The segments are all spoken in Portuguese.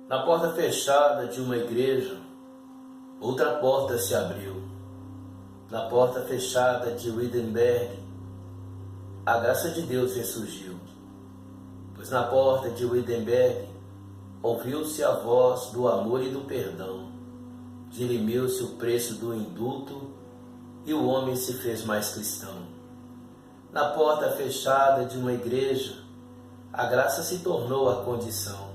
Na porta fechada de uma igreja, outra porta se abriu. Na porta fechada de Wittenberg, a graça de Deus ressurgiu. Pois na porta de Wittenberg, ouviu-se a voz do amor e do perdão. Dirimiu-se o preço do indulto e o homem se fez mais cristão. Na porta fechada de uma igreja, a graça se tornou a condição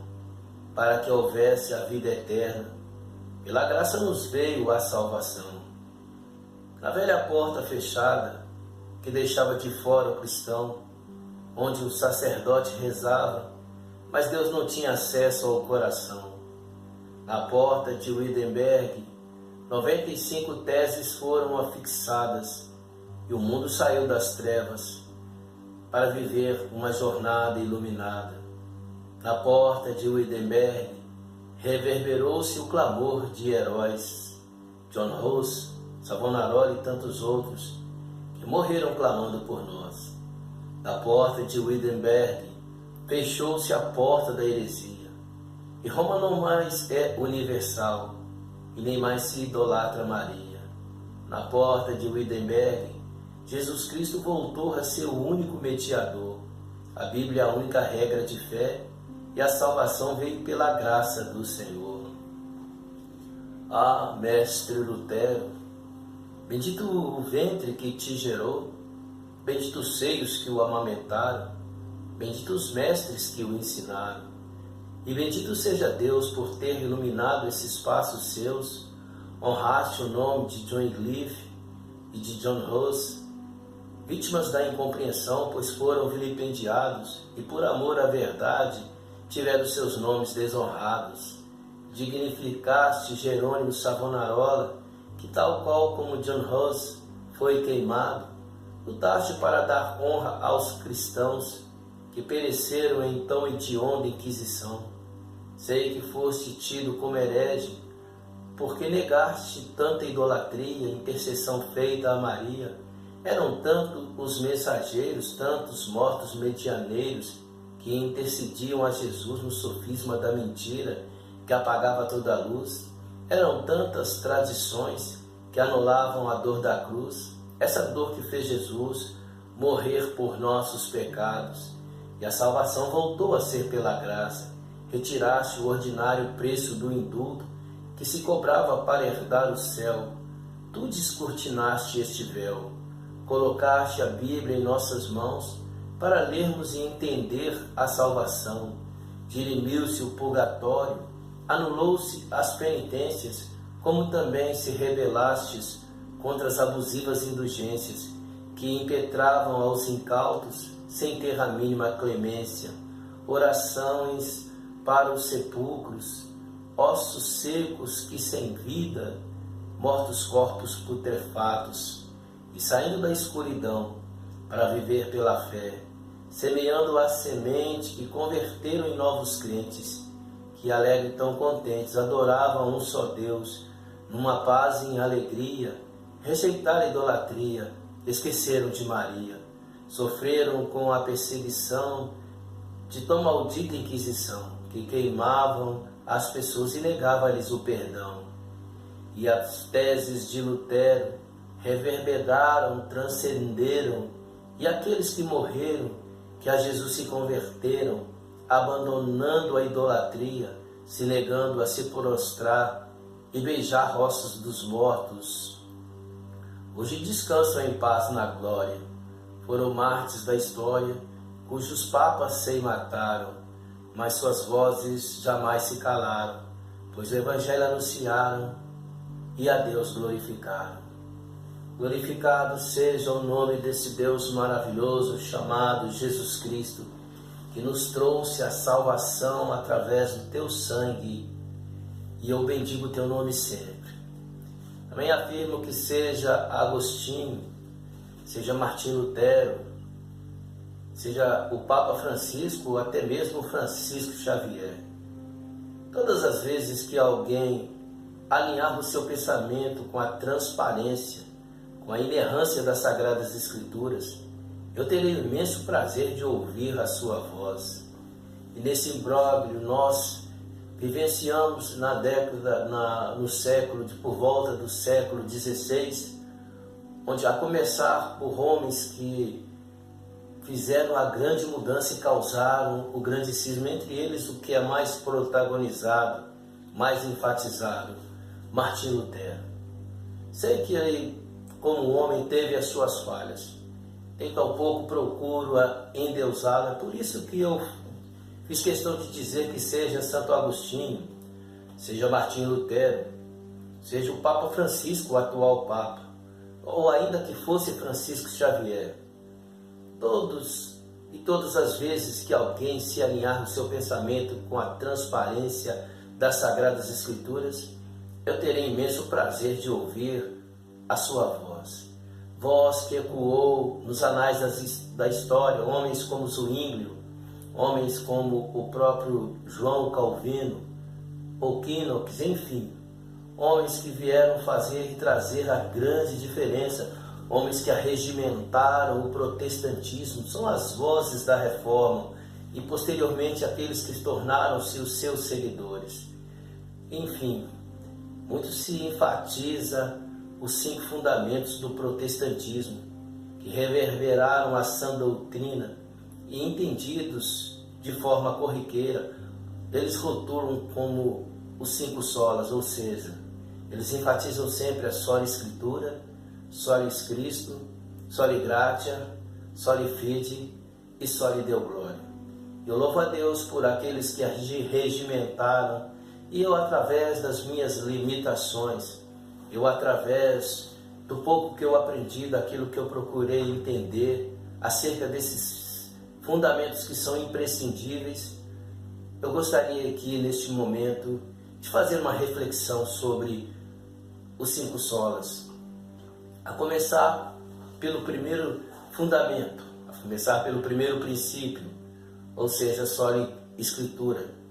para que houvesse a vida eterna. Pela graça nos veio a salvação. Na velha porta fechada, que deixava de fora o cristão, onde o sacerdote rezava, mas Deus não tinha acesso ao coração. Na porta de Wittenberg, 95 teses foram afixadas e o mundo saiu das trevas para viver uma jornada iluminada. Na porta de Wittenberg, reverberou-se o clamor de heróis, John Hus, Savonarola e tantos outros, que morreram clamando por nós. Na porta de Wittenberg, fechou-se a porta da heresia, e Roma não mais é universal, e nem mais se idolatra Maria. Na porta de Wittenberg, Jesus Cristo voltou a ser o único mediador, a Bíblia é a única regra de fé, e a salvação veio pela graça do Senhor. Ah, mestre Lutero, bendito o ventre que te gerou, bendito os seios que o amamentaram, bendito os mestres que o ensinaram, e bendito seja Deus por ter iluminado esses passos seus, honraste o nome de John Wycliffe e de John Hus, vítimas da incompreensão, pois foram vilipendiados, e por amor à verdade tiveram seus nomes desonrados. Dignificaste Jerônimo Savonarola, que tal qual como John Hus foi queimado, lutaste para dar honra aos cristãos que pereceram em tão hedionda inquisição. Sei que foste tido como herege, porque negaste tanta idolatria, intercessão feita a Maria. Eram tanto os mensageiros, tantos mortos medianeiros, que intercediam a Jesus no sofisma da mentira, que apagava toda a luz. Eram tantas tradições que anulavam a dor da cruz, essa dor que fez Jesus morrer por nossos pecados. E a salvação voltou a ser pela graça. Retiraste o ordinário preço do indulto que se cobrava para herdar o céu. Tu descortinaste este véu. Colocaste a Bíblia em nossas mãos para lermos e entender a salvação. Dirimiu-se o purgatório, anulou-se as penitências, como também se rebelastes contra as abusivas indulgências que impetravam aos incautos sem ter a mínima clemência. Orações para os sepulcros, ossos secos que sem vida, mortos corpos putrefatos, e saindo da escuridão para viver pela fé, semeando a semente que converteram em novos crentes, que alegre e tão contentes adoravam um só Deus, numa paz e em alegria, rejeitaram a idolatria, esqueceram de Maria, sofreram com a perseguição de tão maldita inquisição, que queimavam as pessoas e negavam-lhes o perdão. E as teses de Lutero reverberaram, transcenderam, e aqueles que morreram, que a Jesus se converteram, abandonando a idolatria, se negando a se prostrar e beijar ossos dos mortos, hoje descansam em paz na glória. Foram mártires da história, cujos papas se mataram, mas suas vozes jamais se calaram, pois o Evangelho anunciaram e a Deus glorificaram. Glorificado seja o nome desse Deus maravilhoso chamado Jesus Cristo, que nos trouxe a salvação através do teu sangue, e eu bendigo o teu nome sempre. Também afirmo que seja Agostinho, seja Martim Lutero, seja o Papa Francisco, ou até mesmo Francisco Xavier, todas as vezes que alguém alinhava o seu pensamento com a transparência, com a inerrância das Sagradas Escrituras, eu terei o imenso prazer de ouvir a sua voz. E nesse imbróglio nós Vivenciamos no século, por volta do século XVI, onde, a começar por homens que fizeram a grande mudança e causaram o grande cisma, entre eles o que é mais protagonizado, mais enfatizado, Martim Lutero. Sei que ele, como homem, teve as suas falhas, em tão pouco procuro endeusá-lo. É por isso que eu fiz questão de dizer que seja Santo Agostinho, seja Martim Lutero, seja o Papa Francisco, o atual Papa, ou ainda que fosse Francisco Xavier, todas as vezes que alguém se alinhar no seu pensamento com a transparência das Sagradas Escrituras, eu terei imenso prazer de ouvir a sua voz. Voz que ecoou nos anais da história, homens como Zwinglio, homens como o próprio João Calvino, ou Knox, enfim, homens que vieram fazer e trazer a grande diferença, homens que arregimentaram o protestantismo, são as vozes da Reforma e posteriormente aqueles que tornaram-se os seus seguidores. Enfim, muito se enfatiza os 5 fundamentos do protestantismo, que reverberaram a sã doutrina e, entendidos de forma corriqueira, eles rotulam como os 5 solas, ou seja, eles enfatizam sempre a sola Escritura, solis Christo, soli gratia, soli fide e soli Deo gloria. Eu louvo a Deus por aqueles que regimentaram, e eu, através das minhas limitações, eu, através do pouco que eu aprendi, daquilo que eu procurei entender acerca desses fundamentos que são imprescindíveis, eu gostaria aqui, neste momento, de fazer uma reflexão sobre os 5 solas. A começar pelo primeiro fundamento, a começar pelo primeiro princípio, ou seja, soli Escritura.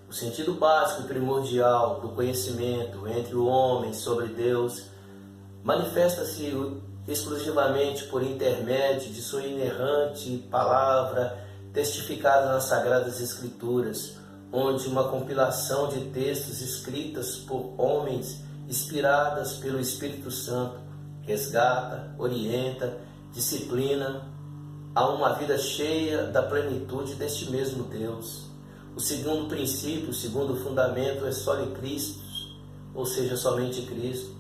O sentido básico e primordial do conhecimento entre o homem sobre Deus manifesta-se exclusivamente por intermédio de sua inerrante palavra testificada nas Sagradas Escrituras, onde uma compilação de textos escritas por homens inspiradas pelo Espírito Santo resgata, orienta, disciplina a uma vida cheia da plenitude deste mesmo Deus. O segundo princípio, o segundo fundamento é soli Christus, ou seja, somente Cristo.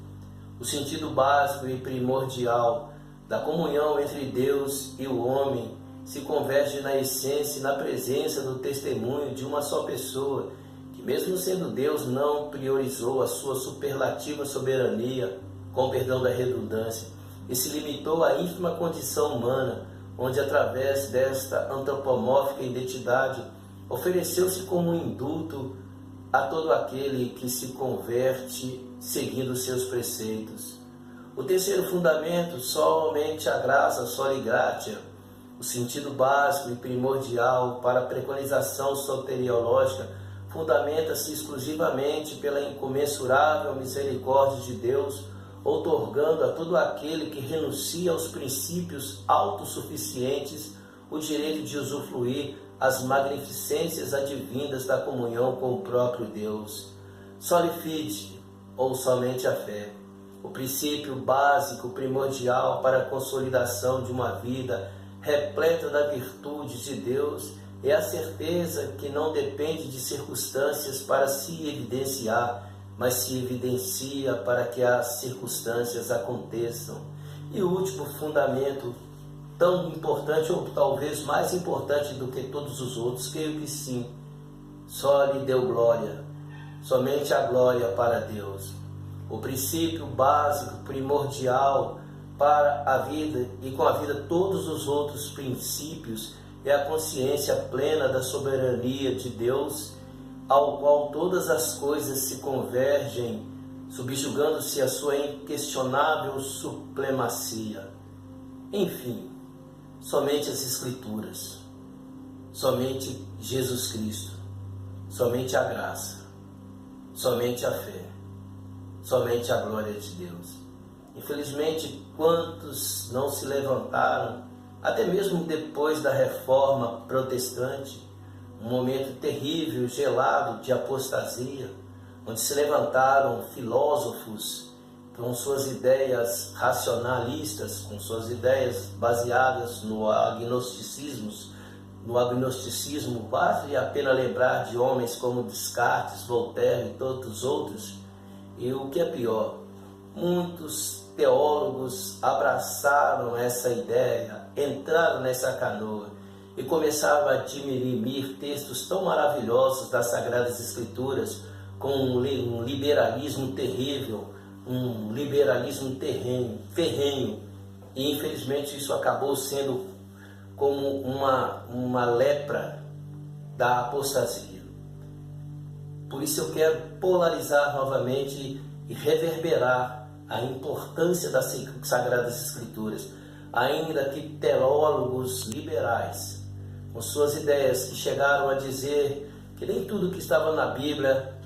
O sentido básico e primordial da comunhão entre Deus e o homem se converge na essência e na presença do testemunho de uma só pessoa, que mesmo sendo Deus não priorizou a sua superlativa soberania, com perdão da redundância, e se limitou à ínfima condição humana, onde através desta antropomórfica identidade ofereceu-se como um indulto a todo aquele que se converte seguindo seus preceitos. O terceiro fundamento, somente a graça, soli gratia, o sentido básico e primordial para a preconização soteriológica, fundamenta-se exclusivamente pela incomensurável misericórdia de Deus, outorgando a todo aquele que renuncia aos princípios autossuficientes o direito de usufruir as magnificências advindas da comunhão com o próprio Deus. Soli fide, ou somente a fé, o princípio básico primordial para a consolidação de uma vida repleta da virtude de Deus, é a certeza que não depende de circunstâncias para se evidenciar, mas se evidencia para que as circunstâncias aconteçam. E o último fundamento, tão importante ou talvez mais importante do que todos os outros, creio que sim, soli Deo gloria, somente a glória para Deus. O princípio básico, primordial para a vida e com a vida todos os outros princípios é a consciência plena da soberania de Deus, ao qual todas as coisas se convergem, subjugando-se à sua inquestionável supremacia. Enfim, somente as Escrituras, somente Jesus Cristo, somente a graça, somente a fé, somente a glória de Deus. Infelizmente, quantos não se levantaram, até mesmo depois da Reforma Protestante, um momento terrível, gelado de apostasia, onde se levantaram filósofos com suas ideias racionalistas, com suas ideias baseadas no agnosticismo, vale a pena lembrar de homens como Descartes, Voltaire e tantos outros. E o que é pior, muitos teólogos abraçaram essa ideia, entraram nessa canoa e começaram a admirir textos tão maravilhosos das Sagradas Escrituras, com um liberalismo terrível, um liberalismo ferrenho, e infelizmente isso acabou sendo como uma lepra da apostasia. Por isso eu quero polarizar novamente e reverberar a importância das Sagradas Escrituras, ainda que teólogos liberais, com suas ideias que chegaram a dizer que nem tudo que estava na Bíblia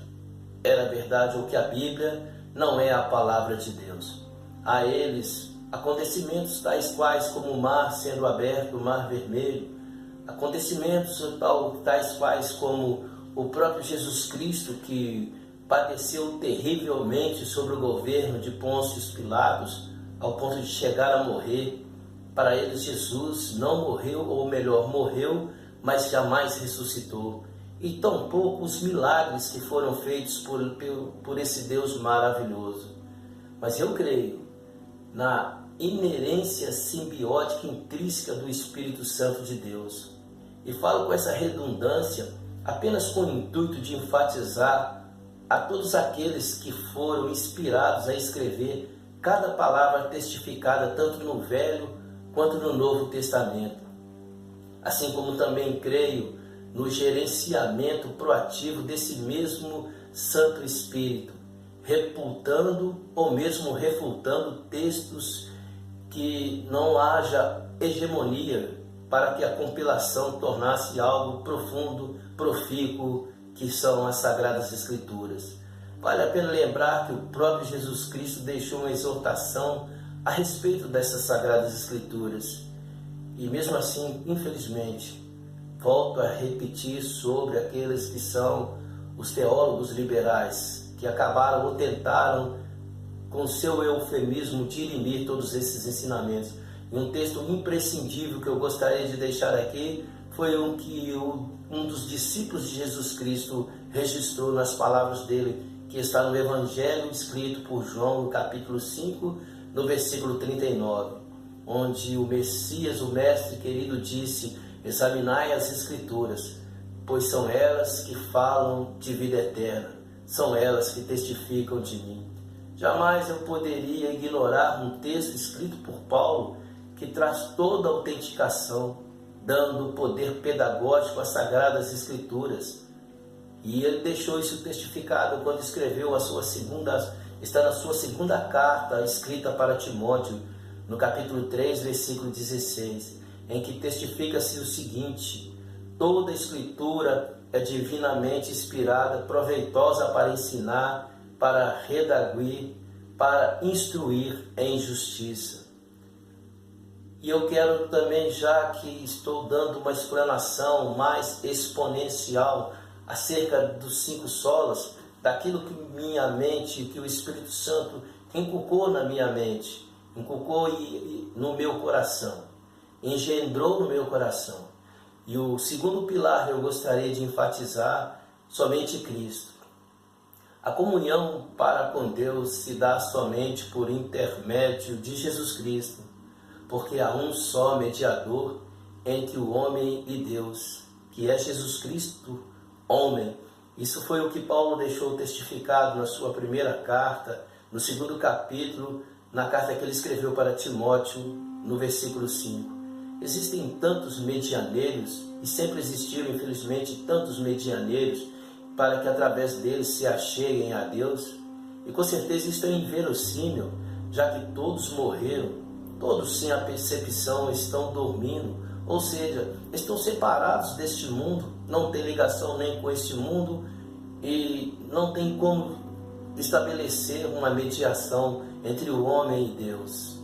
era verdade, ou que a Bíblia não é a palavra de Deus. A eles, acontecimentos tais quais como o mar sendo aberto, o mar vermelho, acontecimentos tais quais como o próprio Jesus Cristo, que padeceu terrivelmente sobre o governo de Pôncio Pilatos, ao ponto de chegar a morrer. Para eles Jesus não morreu, ou melhor, morreu, mas jamais ressuscitou. E tampouco os milagres que foram feitos por esse Deus maravilhoso. Mas eu creio na inerência simbiótica intrínseca do Espírito Santo de Deus. E falo com essa redundância apenas com o intuito de enfatizar a todos aqueles que foram inspirados a escrever cada palavra testificada tanto no Velho quanto no Novo Testamento. Assim como também creio no gerenciamento proativo desse mesmo Santo Espírito, reputando ou mesmo refutando textos que não haja hegemonia, para que a compilação tornasse algo profundo, profícuo, que são as Sagradas Escrituras. Vale a pena lembrar que o próprio Jesus Cristo deixou uma exortação a respeito dessas Sagradas Escrituras. E mesmo assim, infelizmente, volto a repetir sobre aqueles que são os teólogos liberais, que acabaram ou tentaram, com seu eufemismo, dirimir todos esses ensinamentos. E um texto imprescindível que eu gostaria de deixar aqui foi um que um dos discípulos de Jesus Cristo registrou nas palavras dele, que está no Evangelho escrito por João, no capítulo 5, no versículo 39, onde o Messias, o Mestre querido, disse: examinai as Escrituras, pois são elas que falam de vida eterna, são elas que testificam de mim. Jamais eu poderia ignorar um texto escrito por Paulo, que traz toda a autenticação, dando poder pedagógico às Sagradas Escrituras. E ele deixou isso testificado quando escreveu está na sua segunda carta, escrita para Timóteo, no capítulo 3, versículo 16, em que testifica-se o seguinte: toda a Escritura é divinamente inspirada, proveitosa para ensinar, para redarguir, para instruir em justiça. E eu quero também, já que estou dando uma explanação mais exponencial acerca dos 5 solas, daquilo que minha mente, que o Espírito Santo inculcou na minha mente, inculcou no meu coração, engendrou no meu coração. E o segundo pilar eu gostaria de enfatizar, somente Cristo. A comunhão para com Deus se dá somente por intermédio de Jesus Cristo, porque há um só mediador entre o homem e Deus, que é Jesus Cristo, homem. Isso foi o que Paulo deixou testificado na sua primeira carta, no 2º capítulo, na carta que ele escreveu para Timóteo, no versículo 5. Existem tantos medianeiros, e sempre existiram, infelizmente, tantos medianeiros, para que através deles se acheguem a Deus. E com certeza isso é inverossímil, já que todos morreram, todos sem a percepção estão dormindo, ou seja, estão separados deste mundo, não tem ligação nem com este mundo e não tem como estabelecer uma mediação entre o homem e Deus.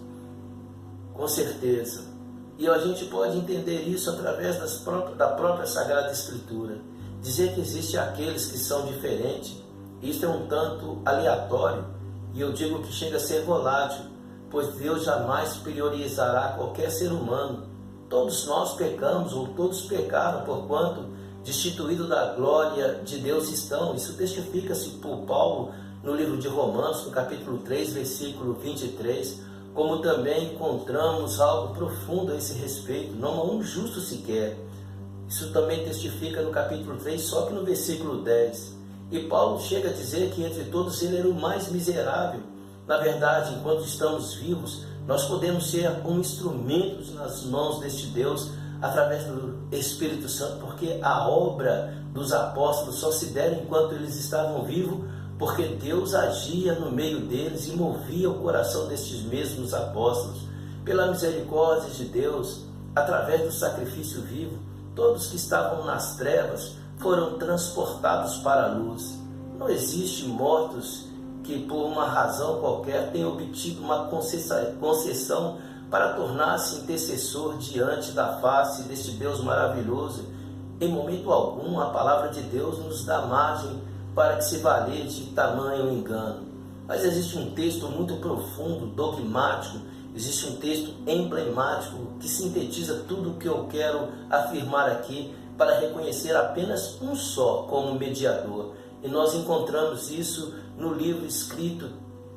Com certeza, E a gente pode entender isso através da própria Sagrada Escritura. Dizer que existem aqueles que são diferentes, isso é um tanto aleatório, e eu digo que chega a ser volátil, pois Deus jamais priorizará qualquer ser humano. Todos nós pecamos, ou todos pecaram, porquanto destituídos da glória de Deus estão. Isso testifica-se por Paulo no livro de Romanos, no capítulo 3, versículo 23, como também encontramos algo profundo a esse respeito, não há um justo sequer. Isso também testifica no capítulo 3, só que no versículo 10. E Paulo chega a dizer que entre todos ele era o mais miserável. Na verdade, enquanto estamos vivos, nós podemos ser um instrumento nas mãos deste Deus através do Espírito Santo, porque a obra dos apóstolos só se dera enquanto eles estavam vivos, porque Deus agia no meio deles e movia o coração destes mesmos apóstolos. Pela misericórdia de Deus, através do sacrifício vivo, todos que estavam nas trevas foram transportados para a luz. Não existe mortos que por uma razão qualquer tenham obtido uma concessão para tornar-se intercessor diante da face deste Deus maravilhoso. Em momento algum, a palavra de Deus nos dá margem para que se valer de tamanho engano. Mas existe um texto muito profundo, dogmático, existe um texto emblemático que sintetiza tudo o que eu quero afirmar aqui para reconhecer apenas um só como mediador. E nós encontramos isso no livro escrito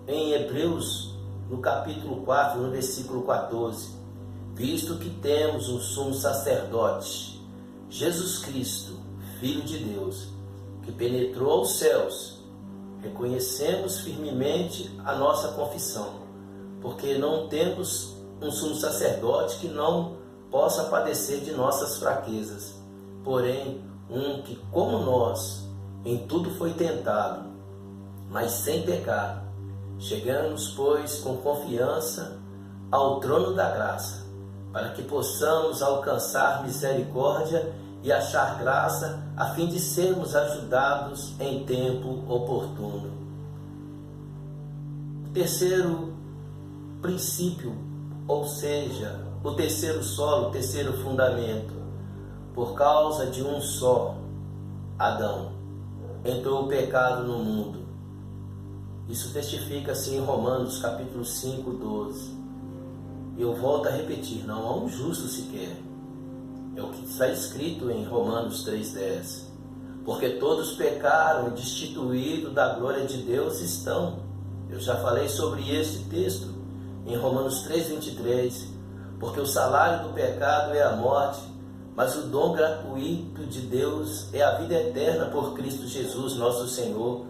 em Hebreus, no capítulo 4, no versículo 14. Visto que temos um sumo sacerdote, Jesus Cristo, Filho de Deus, que penetrou os céus, reconhecemos firmemente a nossa confissão, porque não temos um sumo sacerdote que não possa padecer de nossas fraquezas, porém um que, como nós, em tudo foi tentado, mas sem pecar. Chegamos, pois, com confiança ao trono da graça, para que possamos alcançar misericórdia e achar graça, a fim de sermos ajudados em tempo oportuno. O terceiro princípio, ou seja, o terceiro solo, o terceiro fundamento, por causa de um só, Adão, entrou o pecado no mundo. Isso testifica-se em Romanos capítulo 5, 12. Eu volto a repetir, não há um justo sequer. É o que está escrito em Romanos 3,10. Porque todos pecaram e destituídos da glória de Deus estão. Eu já falei sobre este texto em Romanos 3,23. Porque o salário do pecado é a morte, mas o dom gratuito de Deus é a vida eterna por Cristo Jesus, nosso Senhor.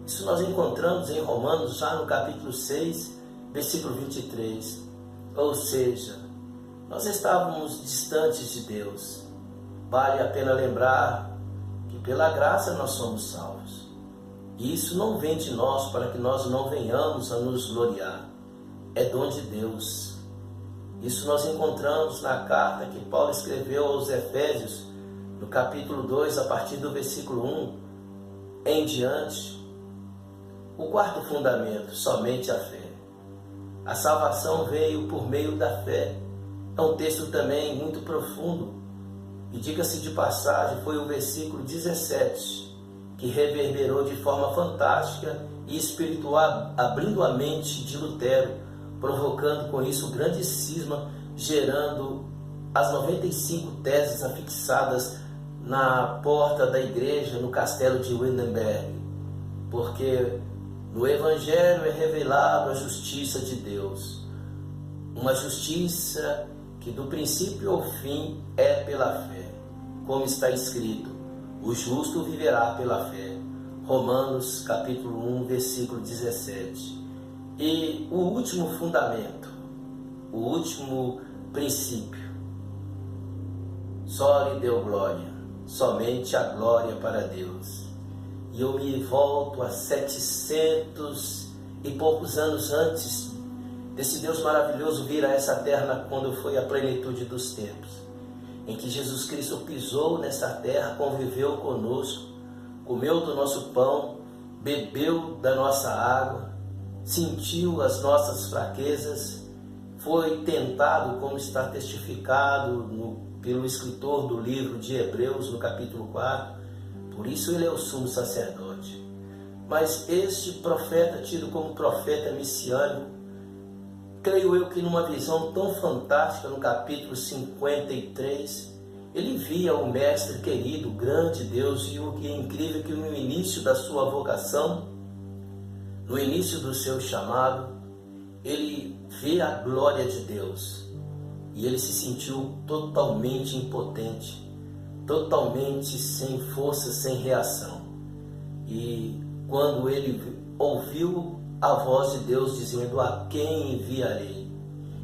Isso nós encontramos em Romanos, já no capítulo 6, versículo 23. Ou seja, nós estávamos distantes de Deus. Vale a pena lembrar que pela graça nós somos salvos. E isso não vem de nós para que nós não venhamos a nos gloriar. É dom de Deus. Isso nós encontramos na carta que Paulo escreveu aos Efésios, no capítulo 2, a partir do versículo 1 em diante. O quarto fundamento, somente a fé. A salvação veio por meio da fé. É um texto também muito profundo. E diga-se de passagem, foi o versículo 17 que reverberou de forma fantástica e espiritual, abrindo a mente de Lutero, provocando com isso um grande cisma, gerando as 95 teses afixadas na porta da igreja no castelo de Wittenberg. Porque no Evangelho é revelado a justiça de Deus, uma justiça que do princípio ao fim é pela fé, como está escrito, o justo viverá pela fé. Romanos capítulo 1, versículo 17. E o último fundamento, o último princípio, só lhe deu glória, somente a glória para Deus. E eu me volto a 700 e poucos anos antes desse Deus maravilhoso vir a essa terra, quando foi a plenitude dos tempos, em que Jesus Cristo pisou nessa terra, conviveu conosco, comeu do nosso pão, bebeu da nossa água, sentiu as nossas fraquezas, foi tentado, como está testificado pelo escritor do livro de Hebreus, no capítulo 4, por isso ele é o sumo sacerdote. Mas este profeta, tido como profeta messiânico, creio eu que numa visão tão fantástica, no capítulo 53, ele via o mestre querido, o grande Deus, e o que é incrível é que no início da sua vocação, no início do seu chamado, ele vê a glória de Deus e ele se sentiu totalmente impotente, totalmente sem força, sem reação. E quando ele ouviu a voz de Deus dizendo: a quem enviarei?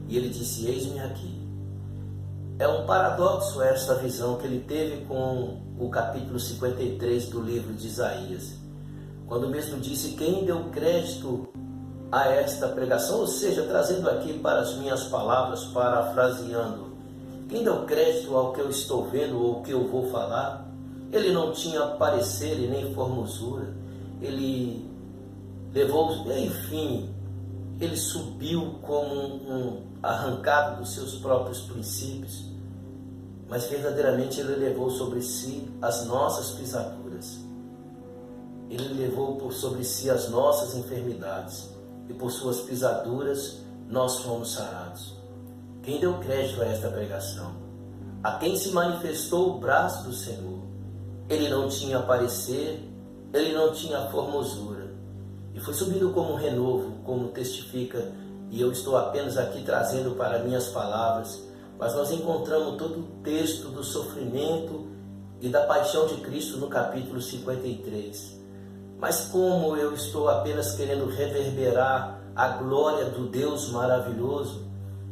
E ele disse: eis-me aqui. É um paradoxo essa visão que ele teve com o capítulo 53 do livro de Isaías, quando mesmo disse: quem deu crédito a esta pregação, ou seja, trazendo aqui para as minhas palavras, parafraseando, quem deu crédito ao que eu estou vendo ou o que eu vou falar? Ele não tinha parecer e nem formosura, ele levou, enfim, ele subiu como um arrancado dos seus próprios princípios, mas verdadeiramente ele levou sobre si as nossas pisaduras, ele levou sobre si as nossas enfermidades, e por suas pisaduras nós fomos sarados. Quem deu crédito a esta pregação? A quem se manifestou o braço do Senhor? Ele não tinha parecer, ele não tinha formosura, e foi subido como um renovo, como testifica, e eu estou apenas aqui trazendo para minhas palavras, mas nós encontramos todo o texto do sofrimento e da paixão de Cristo no capítulo 53. Mas como eu estou apenas querendo reverberar a glória do Deus maravilhoso,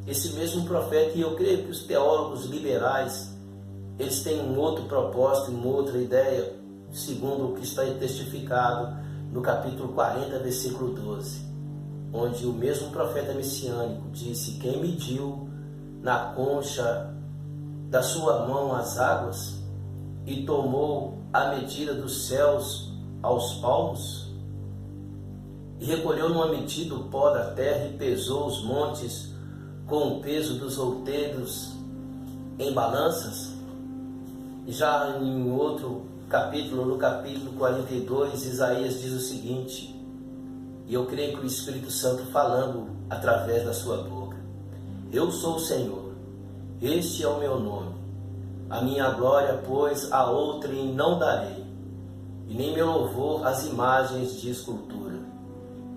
esse mesmo profeta, e eu creio que os teólogos liberais, eles têm um outro propósito, uma outra ideia, segundo o que está testificado no capítulo 40, versículo 12, onde o mesmo profeta messiânico disse: quem mediu na concha da sua mão as águas e tomou a medida dos céus aos palmos, e recolheu numa medida o pó da terra e pesou os montes com o peso dos outeiros em balanças. E já em outro capítulo, no capítulo 42, Isaías diz o seguinte, e eu creio que o Espírito Santo falando através da sua boca: eu sou o Senhor, este é o meu nome, a minha glória, pois, a outrem não darei, e nem meu louvor às imagens de escultura.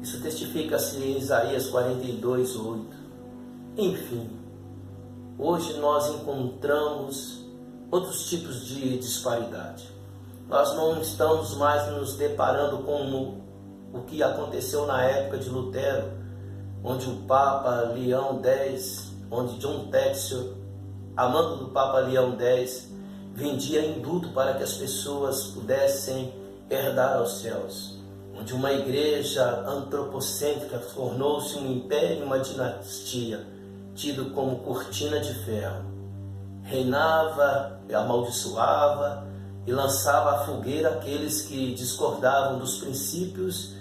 Isso testifica-se em Isaías 42, 8. Enfim, hoje nós encontramos outros tipos de disparidade. Nós não estamos mais nos deparando com o que aconteceu na época de Lutero, onde o Papa Leão X, onde John Tetzel, amando do Papa Leão X, vendia indulto para que as pessoas pudessem herdar aos céus, onde uma igreja antropocêntrica tornou-se um império, uma dinastia, tido como cortina de ferro, reinava, amaldiçoava e lançava à fogueira aqueles que discordavam dos princípios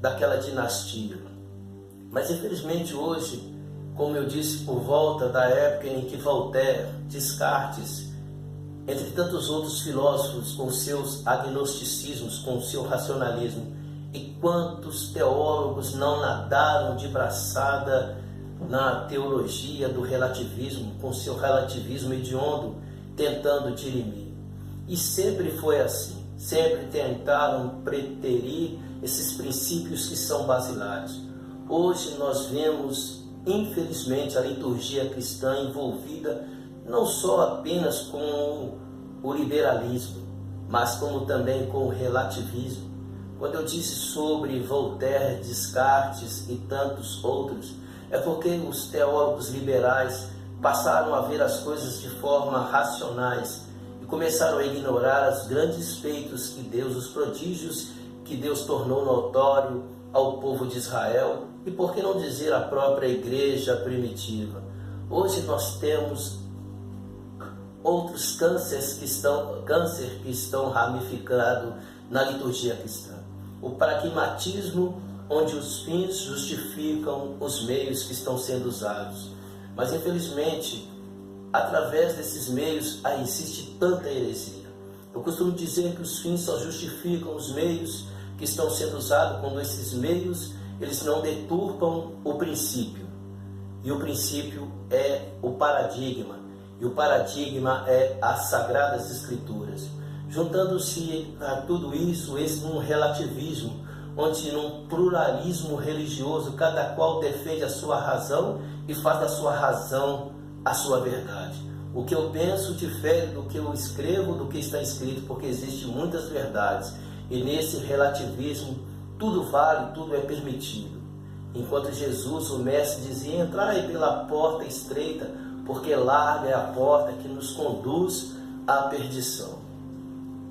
daquela dinastia. Mas infelizmente hoje, como eu disse, por volta da época em que Voltaire, Descartes, entre tantos outros filósofos com seus agnosticismos, com seu racionalismo, e quantos teólogos não nadaram de braçada na teologia do relativismo, com seu relativismo hediondo, tentando dirimir. E sempre foi assim, sempre tentaram preterir esses princípios que são basilares. Hoje nós vemos, infelizmente, a liturgia cristã envolvida não só apenas com o liberalismo, mas como também com o relativismo. Quando eu disse sobre Voltaire, Descartes e tantos outros, é porque os teólogos liberais passaram a ver as coisas de forma racionais e começaram a ignorar os grandes feitos que Deus, os prodígios que Deus tornou notório ao povo de Israel, e por que não dizer a própria igreja primitiva. Hoje nós temos outros cânceres que estão ramificados na liturgia cristã. O pragmatismo, onde os fins justificam os meios que estão sendo usados. Mas infelizmente, através desses meios, aí existe tanta heresia. Eu costumo dizer que os fins só justificam os meios que estão sendo usados, quando esses meios eles não deturpam o princípio. E o princípio é o paradigma. E o paradigma é as Sagradas Escrituras. Juntando-se a tudo isso, num relativismo, onde num pluralismo religioso, cada qual defende a sua razão e faz da sua razão a sua verdade. O que eu penso difere do que eu escrevo, do que está escrito, porque existem muitas verdades. E nesse relativismo, tudo vale, tudo é permitido. Enquanto Jesus, o Mestre, dizia: entrai pela porta estreita, porque larga é a porta que nos conduz à perdição.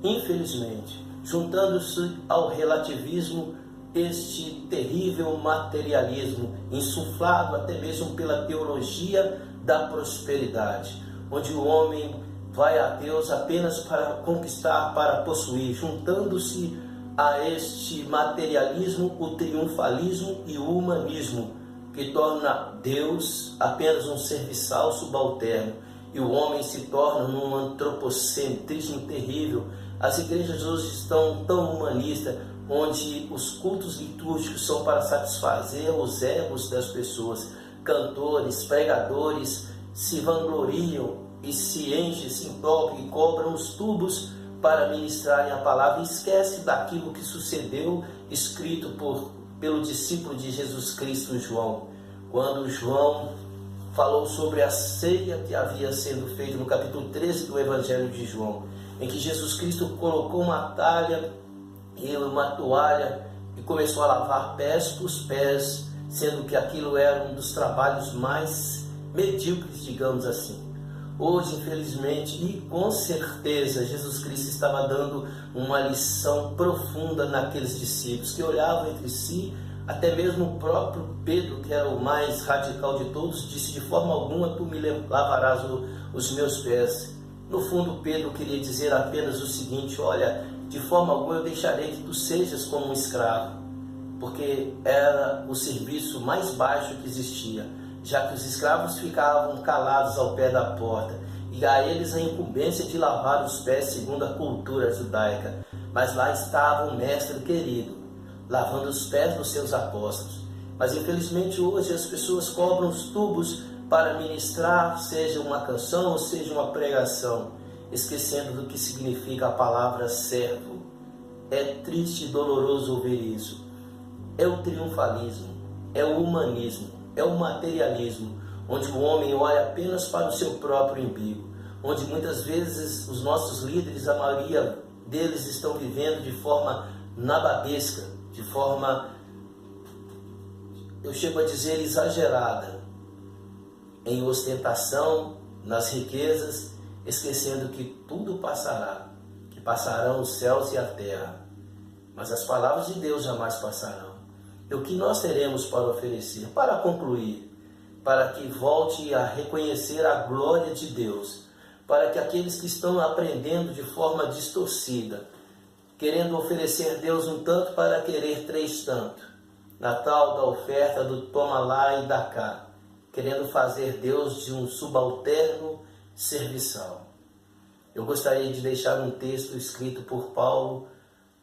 Infelizmente, juntando-se ao relativismo, este terrível materialismo, insuflado até mesmo pela teologia da prosperidade, onde o homem vai a Deus apenas para conquistar, para possuir, juntando-se a este materialismo, o triunfalismo e o humanismo, que torna Deus apenas um serviçal subalterno, e o homem se torna num antropocentrismo terrível. As igrejas hoje estão tão humanistas, onde os cultos litúrgicos são para satisfazer os egos das pessoas. Cantores, pregadores se vangloriam e se enchem, se entopem e cobram os tubos para ministrarem a palavra, e esquece daquilo que sucedeu, escrito pelo discípulo de Jesus Cristo, João. Quando João falou sobre a ceia que havia sendo feita no capítulo 13 do Evangelho de João, em que Jesus Cristo colocou uma talha e uma toalha e começou a lavar pés por pés, sendo que aquilo era um dos trabalhos mais medíocres, digamos assim. Hoje, infelizmente, e com certeza, Jesus Cristo estava dando uma lição profunda naqueles discípulos que olhavam entre si. Até mesmo o próprio Pedro, que era o mais radical de todos, disse: de forma alguma tu me lavarás os meus pés. No fundo, Pedro queria dizer apenas o seguinte: olha, de forma alguma eu deixarei que tu sejas como um escravo, porque era o serviço mais baixo que existia, já que os escravos ficavam calados ao pé da porta, e a eles a incumbência de lavar os pés segundo a cultura judaica. Mas lá estava o mestre querido, lavando os pés dos seus apóstolos. Mas infelizmente hoje as pessoas cobram os tubos para ministrar, seja uma canção ou seja uma pregação, esquecendo do que significa a palavra servo. É triste e doloroso ouvir isso. É o triunfalismo, é o humanismo, é o materialismo, onde o homem olha apenas para o seu próprio umbigo, onde muitas vezes os nossos líderes, a maioria deles, estão vivendo de forma nababesca, de forma, eu chego a dizer, exagerada, em ostentação, nas riquezas, esquecendo que tudo passará, que passarão os céus e a terra, mas as palavras de Deus jamais passarão. E o que nós teremos para oferecer? Para concluir, para que volte a reconhecer a glória de Deus, para que aqueles que estão aprendendo de forma distorcida, querendo oferecer Deus um tanto para querer três tanto, na tal da oferta do toma lá e dá cá, querendo fazer Deus de um subalterno serviçal. Eu gostaria de deixar um texto escrito por Paulo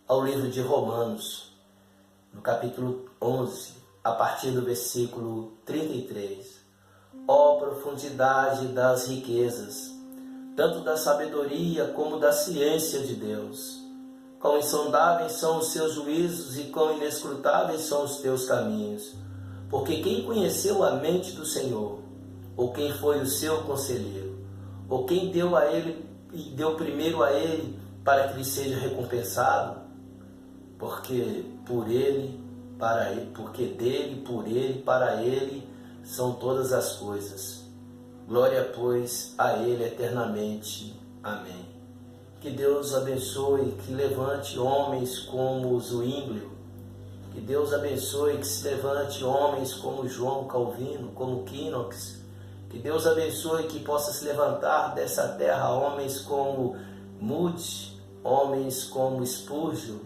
ao livro de Romanos, no capítulo 11, a partir do versículo 33. Ó profundidade das riquezas, tanto da sabedoria como da ciência de Deus! Quão insondáveis são os seus juízos e quão inescrutáveis são os teus caminhos! Porque quem conheceu a mente do Senhor? Ou quem foi o seu conselheiro? Ou quem deu a ele e deu primeiro a ele para que lhe seja recompensado? Porque por ele, para ele, porque dele, por ele, para ele são todas as coisas. Glória, pois, a ele eternamente. Amém. Que Deus abençoe, que levante homens como Zwinglio. Que Deus abençoe, que se levante homens como João Calvino, como Knox. Que Deus abençoe, que possa se levantar dessa terra homens como Moody, homens como Spurgeon.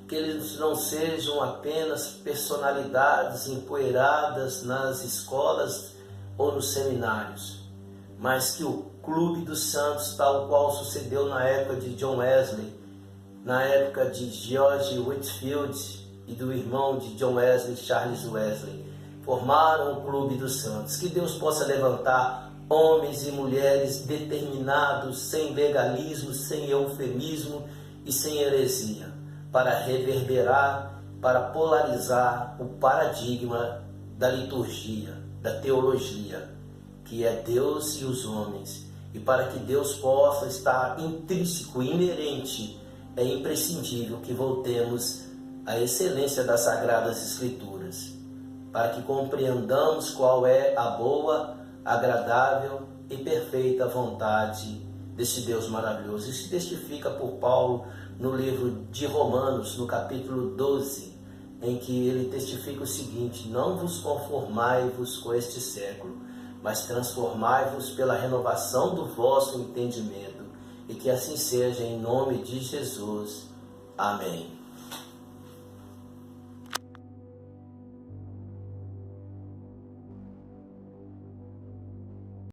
Que eles não sejam apenas personalidades empoeiradas nas escolas ou nos seminários, mas que o Clube dos Santos, tal qual sucedeu na época de John Wesley, na época de George Whitefield e do irmão de John Wesley, Charles Wesley, formaram o Clube dos Santos. Que Deus possa levantar homens e mulheres determinados, sem legalismo, sem eufemismo e sem heresia, para reverberar, para polarizar o paradigma da liturgia, da teologia, que é Deus e os homens, e para que Deus possa estar intrínseco, inerente, é imprescindível que voltemos à excelência das Sagradas Escrituras, para que compreendamos qual é a boa, agradável e perfeita vontade desse Deus maravilhoso. Isso se testifica por Paulo no livro de Romanos, no capítulo 12, em que ele testifica o seguinte: não vos conformai-vos com este século, mas transformai-vos pela renovação do vosso entendimento, e que assim seja em nome de Jesus. Amém.